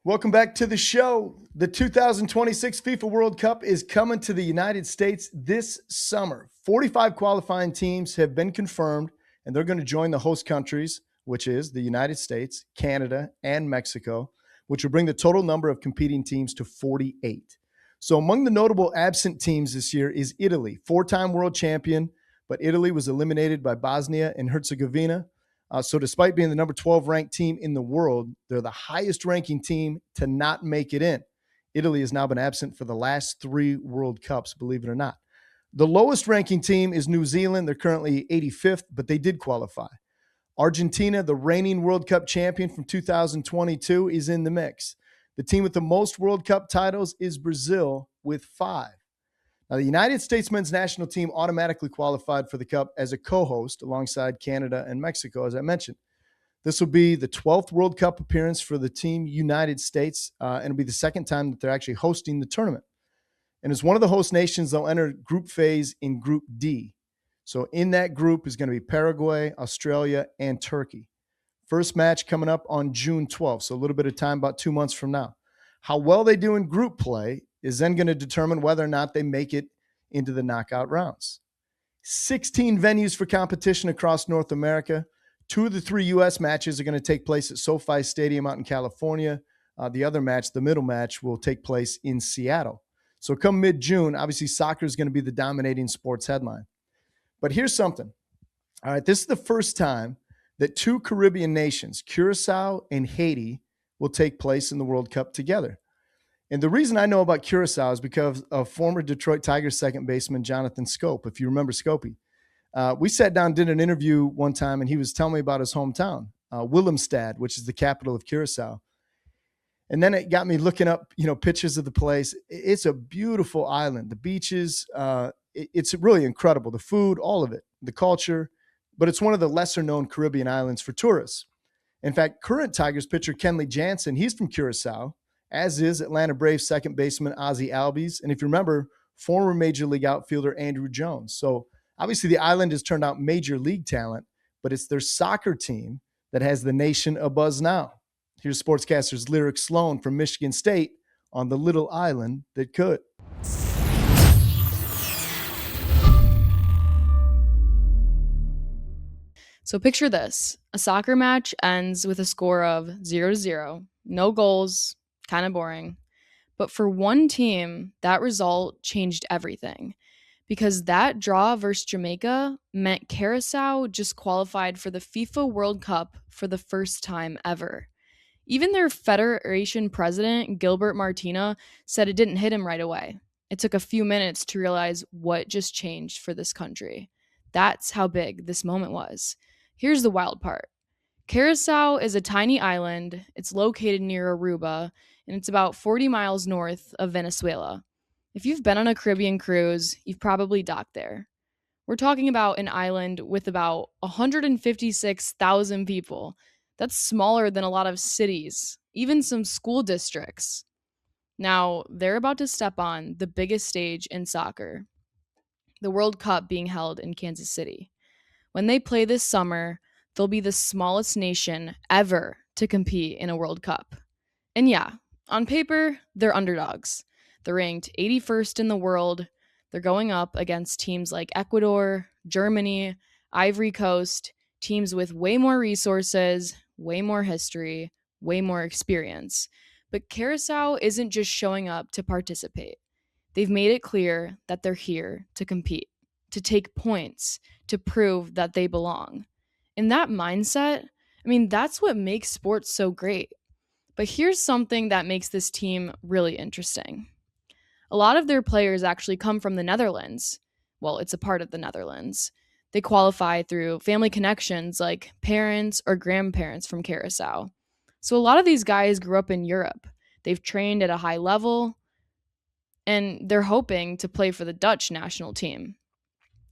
Welcome back to the show. The 2026 FIFA World Cup is coming to the United States this summer. 45 qualifying teams have been confirmed, and they're going to join the host countries, which is the United States, Canada, and Mexico, which will bring the total number of competing teams to 48. So among the notable absent teams this year is Italy, four-time world champion, but Italy was eliminated by Bosnia and Herzegovina. So despite being the number 12 ranked team in the world, they're the highest ranking team to not make it in. Italy has now been absent for the last 3 World Cups, believe it or not. The lowest ranking team is New Zealand. They're currently 85th, but they did qualify. Argentina, the reigning World Cup champion from 2022, is in the mix. The team with the most World Cup titles is Brazil with 5. Now, the United States men's national team automatically qualified for the Cup as a co-host alongside Canada and Mexico, as I mentioned. This will be the 12th World Cup appearance for the team United States, and it'll be the second time that they're actually hosting the tournament. And as one of the host nations, they'll enter group phase in Group D. So in that group is going to be Paraguay, Australia, and Turkey. First match coming up on June 12th, so a little bit of time, about 2 months from now. How well they do in group play is then going to determine whether or not they make it into the knockout rounds. 16 venues for competition across North America. 2 of the 3 U.S. matches are going to take place at SoFi Stadium out in California. The other match, the middle match, will take place in Seattle. So come mid-June, obviously soccer is going to be the dominating sports headline. But here's something. All right, this is the first time that 2 Caribbean nations, Curacao and Haiti, will take place in the World Cup together. And the reason I know about Curacao is because of former Detroit Tigers second baseman Jonathan Scope, if you remember Scopey. We sat down, did an interview one time, and he was telling me about his hometown, Willemstad, which is the capital of Curacao. And then it got me looking up, pictures of the place. It's a beautiful island. The beaches, it's really incredible. The food, all of it, the culture. But it's one of the lesser-known Caribbean islands for tourists. In fact, current Tigers pitcher Kenley Jansen, he's from Curacao, as is Atlanta Braves second baseman Ozzie Albies. And if you remember, former Major League outfielder Andrew Jones. So obviously the island has turned out major league talent, but it's their soccer team that has the nation abuzz now. Here's Sportscaster's Lyric Sloan from Michigan State on the little island that could. So picture this. A soccer match ends with a score of 0-0. No goals, kind of boring. But for one team, that result changed everything. Because that draw versus Jamaica meant Curacao just qualified for the FIFA World Cup for the first time ever. Even their federation president, Gilbert Martina, said it didn't hit him right away. It took a few minutes to realize what just changed for this country. That's how big this moment was. Here's the wild part. Curacao is a tiny island. It's located near Aruba, and it's about 40 miles north of Venezuela. If you've been on a Caribbean cruise, you've probably docked there. We're talking about an island with about 156,000 people. That's smaller than a lot of cities, even some school districts. Now, they're about to step on the biggest stage in soccer, the World Cup being held in Kansas City. When they play this summer, they'll be the smallest nation ever to compete in a World Cup. And yeah, on paper, they're underdogs. They're ranked 81st in the world. They're going up against teams like Ecuador, Germany, Ivory Coast, teams with way more resources, way more history, way more experience. But Curacao isn't just showing up to participate. They've made it clear that they're here to compete, to take points, to prove that they belong. In that mindset, that's what makes sports so great. But here's something that makes this team really interesting. A lot of their players actually come from the Netherlands. Well, it's a part of the Netherlands. They qualify through family connections like parents or grandparents from Curacao. So a lot of these guys grew up in Europe. They've trained at a high level, and they're hoping to play for the Dutch national team.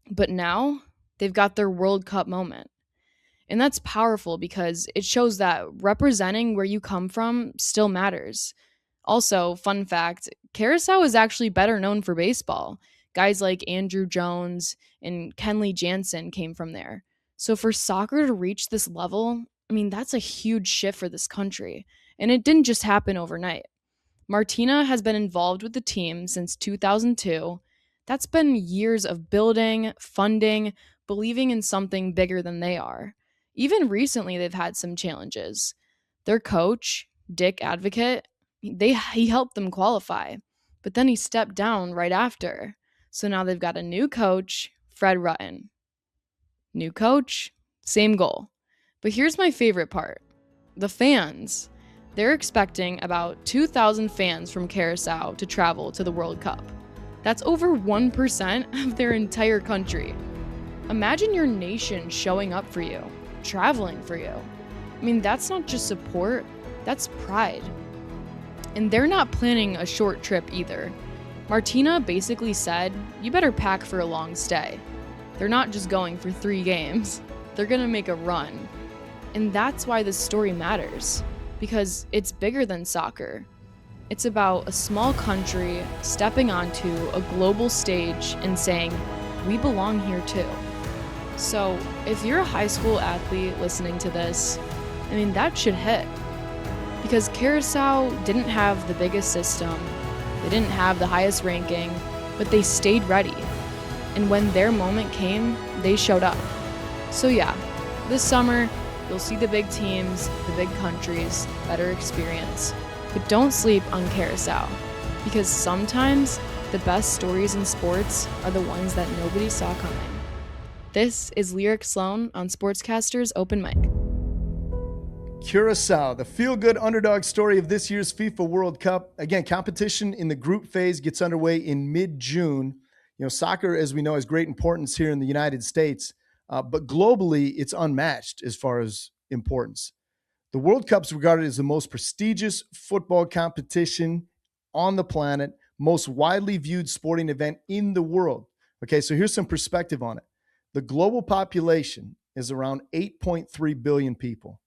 But now, they've got their World Cup moment. And that's powerful because it shows that representing where you come from still matters. Also, fun fact, Curacao is actually better known for baseball. Guys like Andrew Jones and Kenley Jansen came from there. So for soccer to reach this level, that's a huge shift for this country. And it didn't just happen overnight. Martina has been involved with the team since 2002. That's been years of building, funding, believing in something bigger than they are. Even recently, they've had some challenges. Their coach, Dick Advocate, he helped them qualify, but then he stepped down right after. So now they've got a new coach, Fred Rutten. New coach, same goal. But here's my favorite part: the fans. They're expecting about 2,000 fans from Curacao to travel to the World Cup. That's over 1% of their entire country. Imagine your nation showing up for you, traveling for you. I mean, that's not just support, that's pride. And they're not planning a short trip either. Martina basically said, you better pack for a long stay. They're not just going for 3 games, they're gonna make a run. And that's why this story matters, because it's bigger than soccer. It's about a small country stepping onto a global stage and saying, we belong here too. So if you're a high school athlete listening to this, I mean, that should hit. Because Curacao didn't have the biggest system, they didn't have the highest ranking, but they stayed ready. And when their moment came, they showed up. So yeah, this summer, you'll see the big teams, the big countries, better experience. But don't sleep on Curacao, because sometimes the best stories in sports are the ones that nobody saw coming. This is Lyric Sloan on SportsCaster's Open Mic. Curacao, the feel-good underdog story of this year's FIFA World Cup. Again, competition in the group phase gets underway in mid-June. You know, soccer, as we know, has great importance here in the United States, but globally, it's unmatched as far as importance. The World Cup is regarded as the most prestigious football competition on the planet, most widely viewed sporting event in the world. Okay, so here's some perspective on it. The global population is around 8.3 billion people.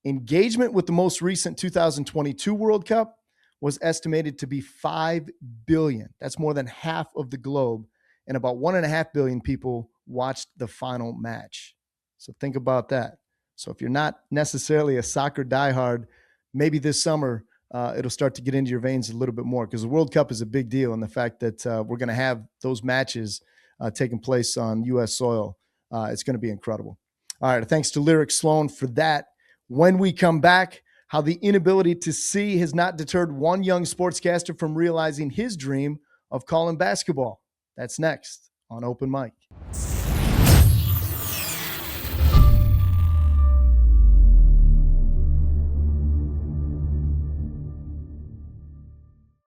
Engagement with the most recent 2022 World Cup was estimated to be 5 billion. That's more than half of the globe, and about 1.5 billion people watched the final match. So think about that. So if you're not necessarily a soccer diehard, maybe this summer it'll start to get into your veins a little bit more, because the World Cup is a big deal, and the fact that we're going to have those matches taking place on U.S. soil, it's going to be incredible. All right, thanks to Lyric Sloan for that. When we come back, how the inability to see has not deterred one young sportscaster from realizing his dream of calling basketball. That's next on Open Mic.